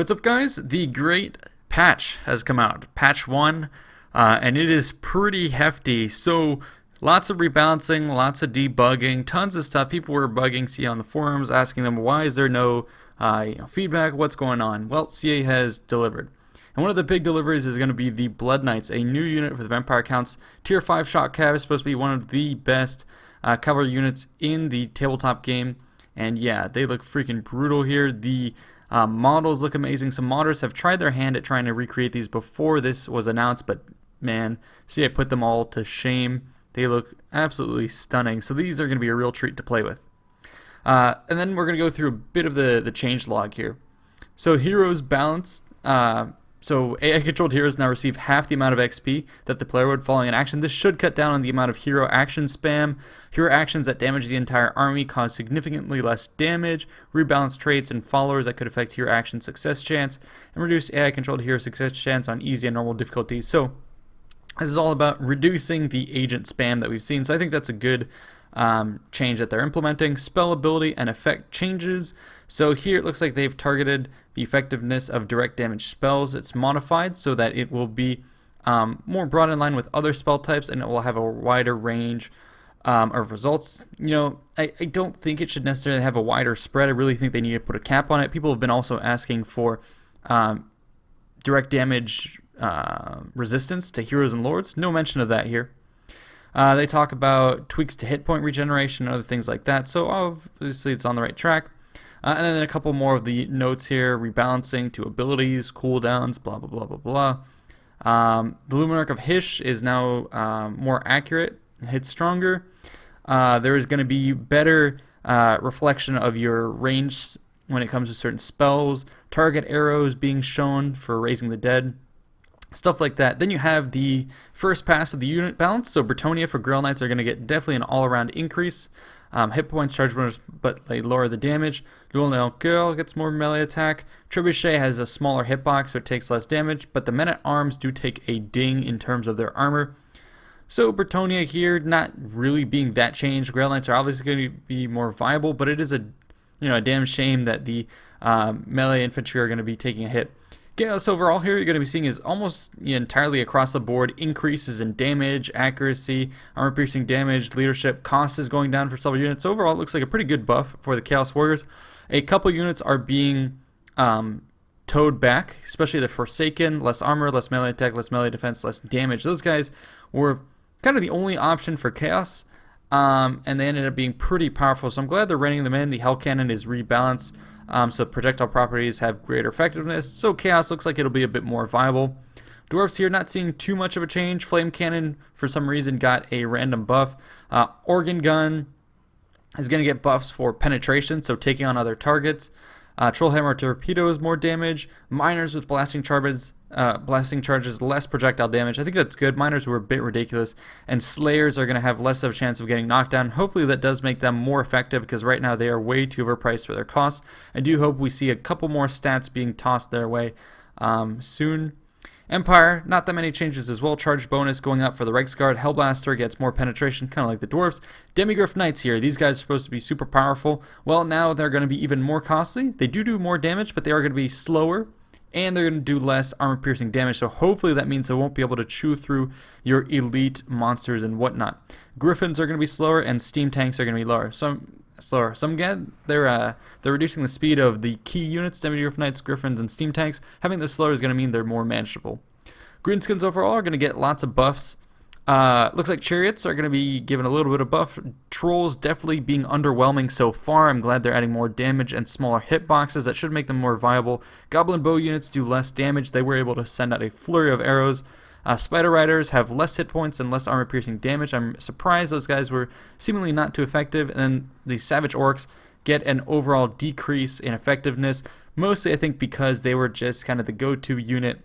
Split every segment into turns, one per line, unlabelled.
What's up, guys? The great patch has come out, patch 1, and it is pretty hefty. So lots of rebalancing, lots of debugging, tons of stuff. People were bugging CA on the forums, asking them why is there no feedback, what's going on. Well, CA has delivered. And one of the big deliveries is going to be the Blood Knights, a new unit for the Vampire Counts. Tier 5 Shock Cav is supposed to be one of the best cavalry units in the tabletop game. And yeah, they look freaking brutal here. The models look amazing. Some modders have tried their hand at trying to recreate these before this was announced, but man, see, I put them all to shame. They look absolutely stunning. So these are going to be a real treat to play with. And then we're going to go through a bit of the change log here. So heroes balance. So AI-controlled heroes now receive half the amount of XP that the player would following an action. This should cut down on the amount of hero action spam. Hero actions that damage the entire army cause significantly less damage, rebalance traits and followers that could affect hero action success chance, and reduce AI-controlled hero success chance on easy and normal difficulties. So this is all about reducing the agent spam that we've seen. So I think that's a good change that they're implementing. Spell ability and effect changes. So here it looks like they've targeted the effectiveness of direct damage spells. It's modified so that it will be more broad in line with other spell types, and it will have a wider range of results. You know, I don't think it should necessarily have a wider spread. I really think they need to put a cap on it. People have been also asking for direct damage resistance to heroes and lords. No mention of that here. They talk about tweaks to hit point regeneration and other things like that. So obviously it's on the right track. And then a couple more of the notes here: rebalancing to abilities, cooldowns, blah blah blah blah blah. The Luminarch of Hysh is now more accurate, hits stronger. There is going to be better reflection of your range when it comes to certain spells. Target arrows being shown for raising the dead. Stuff like that. Then you have the first pass of the unit balance. So Bretonnia for Grail Knights are going to get definitely an all-around increase. Hit points, charge bonus, but they lower the damage. Dual Nail Girl gets more melee attack. Trebuchet has a smaller hitbox, so it takes less damage, but the Men-at-Arms do take a ding in terms of their armor. So Bretonnia here, not really being that changed. Grail Knights are obviously going to be more viable, but it is a damn shame that the melee infantry are going to be taking a hit. Chaos overall here you're going to be seeing is almost entirely across the board increases in damage, accuracy, armor piercing damage, leadership. Cost is going down for several units. Overall it looks like a pretty good buff for the Chaos Warriors. A couple units are being towed back, especially the Forsaken. Less armor, less melee attack, less melee defense, less damage. Those guys were kind of the only option for Chaos, and they ended up being pretty powerful. So I'm glad they're reining them in. The Hell Cannon is rebalanced. So projectile properties have greater effectiveness. So Chaos looks like it'll be a bit more viable. Dwarves here, not seeing too much of a change. Flame Cannon, for some reason, got a random buff. Organ Gun is going to get buffs for penetration, so taking on other targets. Trollhammer Torpedoes, more damage. Miners with blasting charges, less projectile damage. I think that's good. Miners were a bit ridiculous. And Slayers are going to have less of a chance of getting knocked down. Hopefully that does make them more effective, because right now they are way too overpriced for their costs. I do hope we see a couple more stats being tossed their way soon. Empire, not that many changes as well. Charge bonus going up for the Reiksguard. Hellblaster gets more penetration, kind of like the Dwarves. Demigryph Knights here. These guys are supposed to be super powerful. Well, now they're going to be even more costly. They do more damage, but they are going to be slower, and they're going to do less armor-piercing damage. So hopefully that means they won't be able to chew through your elite monsters and whatnot. Griffins are going to be slower, and steam tanks are going to be lower. So I'm glad they're reducing the speed of the key units, Demigryph Knights, Griffins, and steam tanks. Having this slower is going to mean they're more manageable. Greenskins overall are going to get lots of buffs. Looks like Chariots are going to be given a little bit of buff. Trolls definitely being underwhelming so far. I'm glad they're adding more damage and smaller hitboxes. That should make them more viable. Goblin Bow units do less damage. They were able to send out a flurry of arrows. Spider Riders have less hit points and less armor-piercing damage. I'm surprised those guys were seemingly not too effective. And then the Savage Orcs get an overall decrease in effectiveness, mostly I think because they were just kind of the go-to unit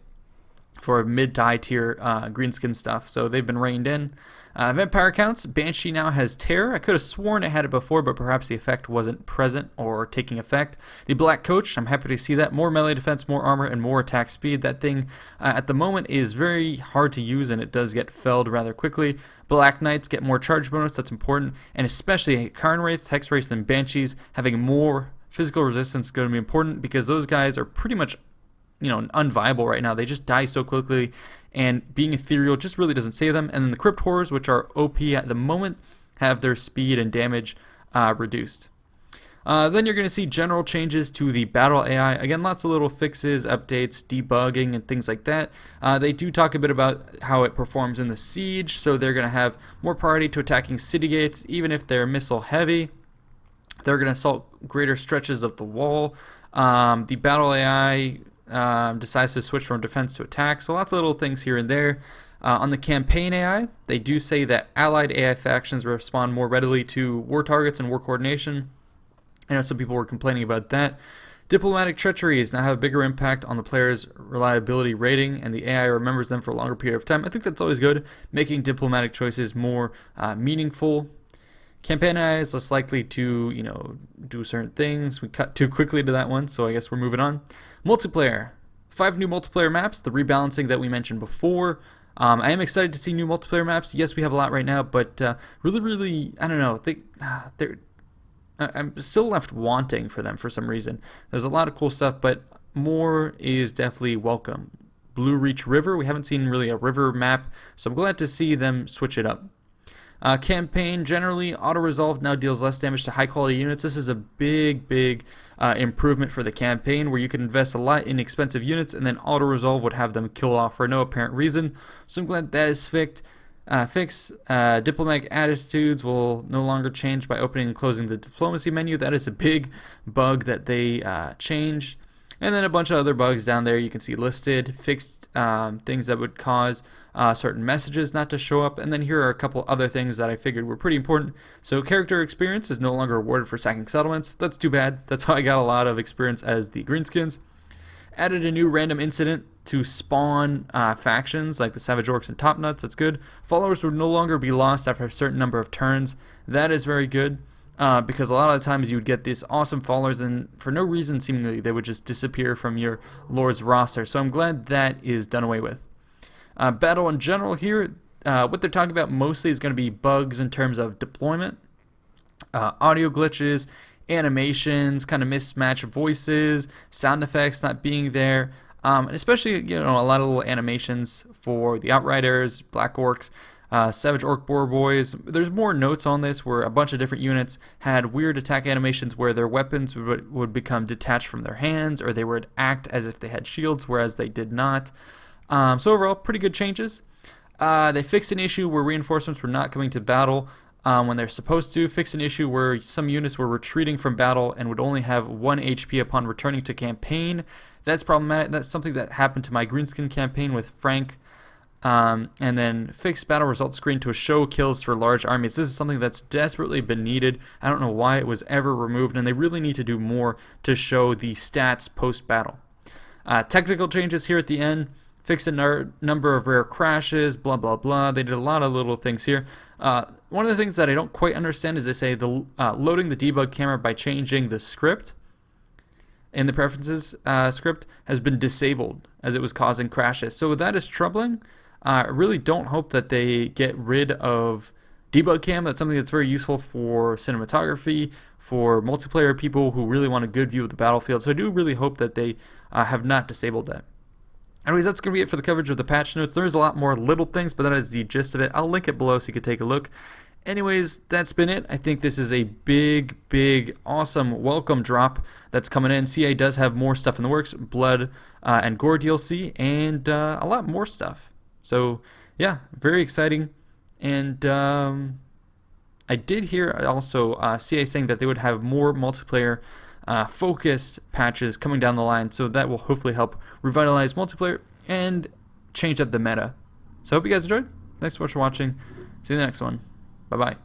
for mid to high tier greenskin stuff. So they've been reined in. Vampire Counts, Banshee now has Terror. I could have sworn it had it before, but perhaps the effect wasn't present or taking effect. The Black Coach, I'm happy to see that. More melee defense, more armor, and more attack speed. That thing at the moment is very hard to use, and it does get felled rather quickly. Black Knights get more charge bonus, that's important. And especially Karn Wraiths, Hex Wraiths, and Banshees having more physical resistance is going to be important, because those guys are pretty much unviable right now. They just die so quickly, and being ethereal just really doesn't save them. And then the crypt horrors, which are OP at the moment, have their speed and damage reduced. Then you're going to see general changes to the battle AI. Again, lots of little fixes, updates, debugging, and things like that. They do talk a bit about how it performs in the siege, so they're going to have more priority to attacking city gates, even if they're missile heavy. They're going to assault greater stretches of the wall. The battle AI decides to switch from defense to attack, so lots of little things here and there. On the campaign AI, they do say that allied AI factions respond more readily to war targets and war coordination. I know some people were complaining about that. Diplomatic treacheries now have a bigger impact on the player's reliability rating, and the AI remembers them for a longer period of time. I think that's always good, making diplomatic choices more meaningful. Campaign AI is less likely to, do certain things. We cut too quickly to that one, so I guess we're moving on. Multiplayer. 5 new multiplayer maps, the rebalancing that we mentioned before. I am excited to see new multiplayer maps. Yes, we have a lot right now, but really, I don't know. I'm still left wanting for them for some reason. There's a lot of cool stuff, but more is definitely welcome. Blue Reach River, we haven't seen really a river map, so I'm glad to see them switch it up. Campaign, generally, auto-resolve now deals less damage to high-quality units. This is a big improvement for the campaign, where you can invest a lot in expensive units, and then auto-resolve would have them kill off for no apparent reason. So I'm glad that is fixed. Diplomatic attitudes will no longer change by opening and closing the diplomacy menu. That is a big bug that they changed. And then a bunch of other bugs down there you can see listed. Fixed things that would cause certain messages not to show up. And then here are a couple other things that I figured were pretty important. So character experience is no longer awarded for sacking settlements. That's too bad. That's how I got a lot of experience as the Greenskins. Added a new random incident to spawn factions like the Savage Orcs and Top Nuts. That's good. Followers would no longer be lost after a certain number of turns. That is very good, because a lot of the times you would get these awesome followers, and for no reason seemingly they would just disappear from your Lord's roster. So I'm glad that is done away with. Battle in general here, what they're talking about mostly is going to be bugs in terms of deployment, audio glitches, animations, kind of mismatched voices, sound effects not being there, and especially a lot of little animations for the Outriders, Black Orcs, Savage Orc Boar Boys. There's more notes on this where a bunch of different units had weird attack animations where their weapons would become detached from their hands, or they would act as if they had shields, whereas they did not. So overall, pretty good changes. They fixed an issue where reinforcements were not coming to battle when they're supposed to. Fix an issue where some units were retreating from battle and would only have 1 HP upon returning to campaign. That's problematic. That's something that happened to my Greenskin campaign with Frank. And then fix battle results screen to show kills for large armies. This is something that's desperately been needed. I don't know why it was ever removed, and they really need to do more to show the stats post-battle. Technical changes here at the end. Fix a number of rare crashes, blah, blah, blah. They did a lot of little things here. One of the things that I don't quite understand is they say loading the debug camera by changing the script in the preferences script has been disabled as it was causing crashes. So that is troubling. I really don't hope that they get rid of debug cam. That's something that's very useful for cinematography, for multiplayer people who really want a good view of the battlefield. So I do really hope that they have not disabled that. Anyways, that's going to be it for the coverage of the patch notes. There's a lot more little things, but that is the gist of it. I'll link it below so you can take a look. Anyways, that's been it. I think this is a big, awesome welcome drop that's coming in. CA does have more stuff in the works, Blood and Gore DLC, and a lot more stuff. So, yeah, very exciting. And I did hear also CA saying that they would have more multiplayer focused patches coming down the line, so that will hopefully help revitalize multiplayer and change up the meta. So I hope you guys enjoyed. Thanks so much for watching. See you in the next one. Bye bye.